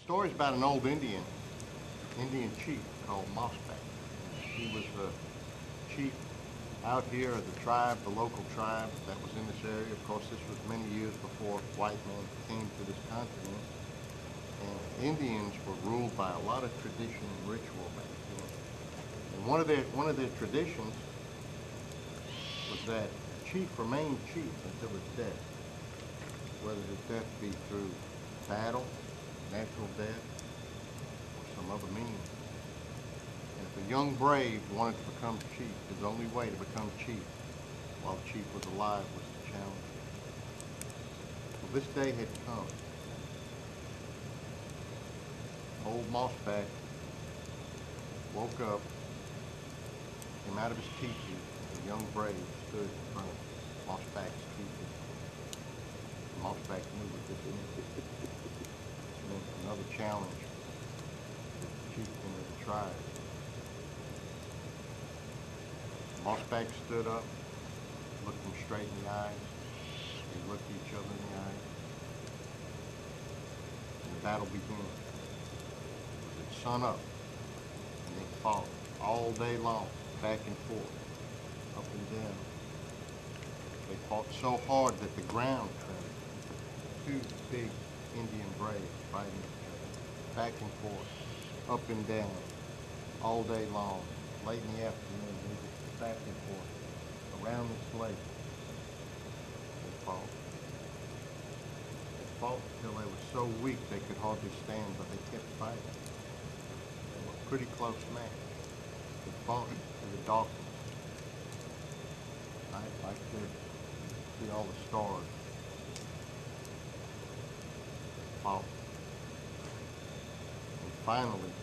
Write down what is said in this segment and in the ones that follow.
story's about an old Indian chief called Mossback. He was the chief out here of the tribe, the local tribe that was in this area. Of course, this was many years before white men came to this continent. And Indians were ruled by a lot of tradition and ritual back then. And one of their traditions was that the chief remained chief until his death, whether his death be through battle, natural death, or some other means. And if a young brave wanted to become chief, his only way to become chief while the chief was alive was to challenge him. Well, this day had come. Old Mossback woke up, came out of his teepee, and a young brave stood in front of Mossback's teepee. Mossback knew what this meant. This meant another challenge to the chieftain of the tribe. Mossback stood up, looked him straight in the eyes. They looked each other in the eyes. And the battle began. It was at sun up, and they fought all day long, back and forth, up and down. They fought so hard that the ground trembled. Two big Indian braves fighting each other, back and forth, up and down, all day long. Late in the afternoon, they just back and forth, around this lake. They fought. They fought until they were so weak they could hardly stand, but they kept fighting. They were a pretty close match. They fought to the darkness. I could see all the stars. They fought. And finally,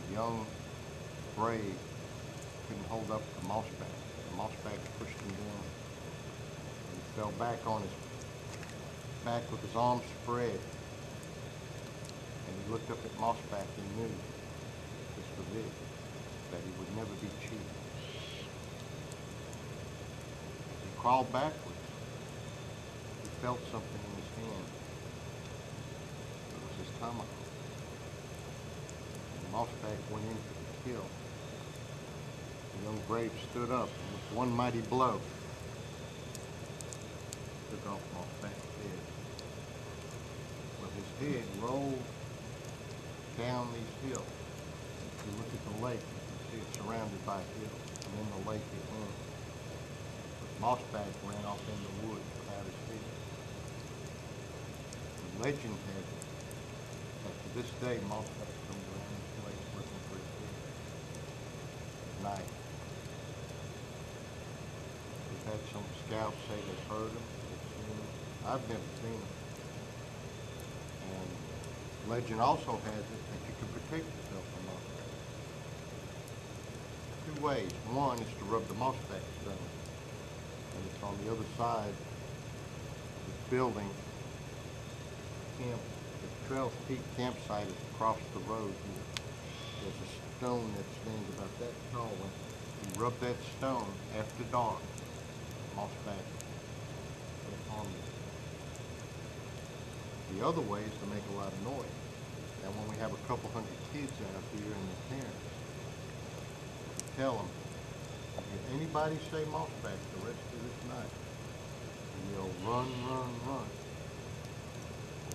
the young brave couldn't hold up to Mossback. Mossback pushed him down. And he fell back on his back with his arms spread. And he looked up at Mossback and knew this was it, that he would never be chief. He crawled backwards. He felt something in his hand. It was his tomahawk. Mossback went in for the kill. The young brave stood up and with one mighty blow took off Mossback's head. Well, his head rolled down these hills. If you look at the lake, you can see it's surrounded by hills, and in the lake it went. But Mossback ran off in the woods without his head. The legend has it that to this day Mossback comes around this lake looking for his head at night. We've had some scouts say they've heard him, they've seen him. I've never seen him. And legend also has it that you can protect yourself from Mossback. Two ways. One is to rub the Mossback stone, and it's on the other side of this building. Camp, the Trails Peak campsite is across the road here. There's a stone that stands about that tall. When you rub that stone after dark, Mossback will harm you. The other way is to make a lot of noise. And when we have a couple hundred kids out here and their parents, we tell them, if anybody say Mossback the rest of this night, we yell, run, run, run.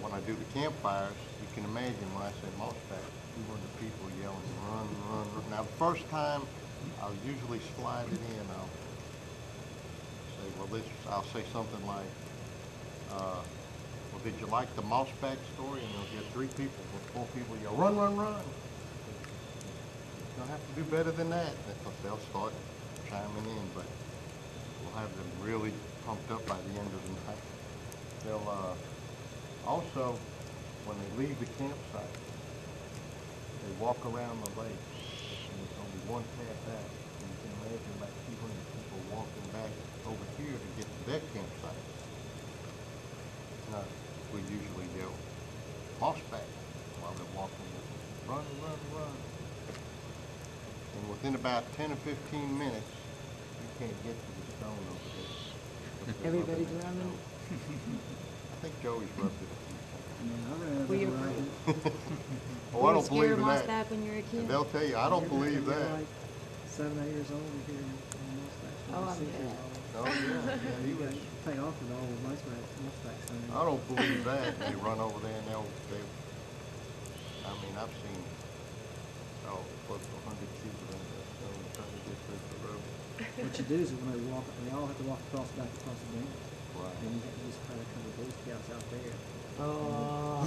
When I do the campfires, you can imagine when I say Mossback, you hear the people yelling, run, run, run. Now, the first time, I'll usually slide it in. I'll say, I'll say something like, well, did you like the Mossback story? And you'll get 3 people or 4 people yell, run, run, run. You don't have to do better than that, because they'll start chiming in, but we'll have them really pumped up by the end of the night. They'll, also, when they leave the campsite, they walk around the lake, and there's only one path out. And you can imagine about 200 people walking back over here to get to their campsite. Now, we usually yell, Mossback, while they're walking with them. Run, run, run. And within about 10 or 15 minutes, you can't get to the stone over there. Everybody's running. I think Joey's rubbed it a few times. Were you Oh, I don't believe scared of in that. Mossback when you were a kid? And they'll tell you, I don't believe that. Like 7, 8 years old here in Mossback. Oh, I 6 years bet. old. Oh, yeah, he You was, got pay off with all the Mossback signs. I don't believe that. They run over there and I mean, I've seen, close to 100 people in there, trying to get through the road. What you do is when they all have to walk across the dam. Right. And you just try to cover Boy Scouts out there. Oh.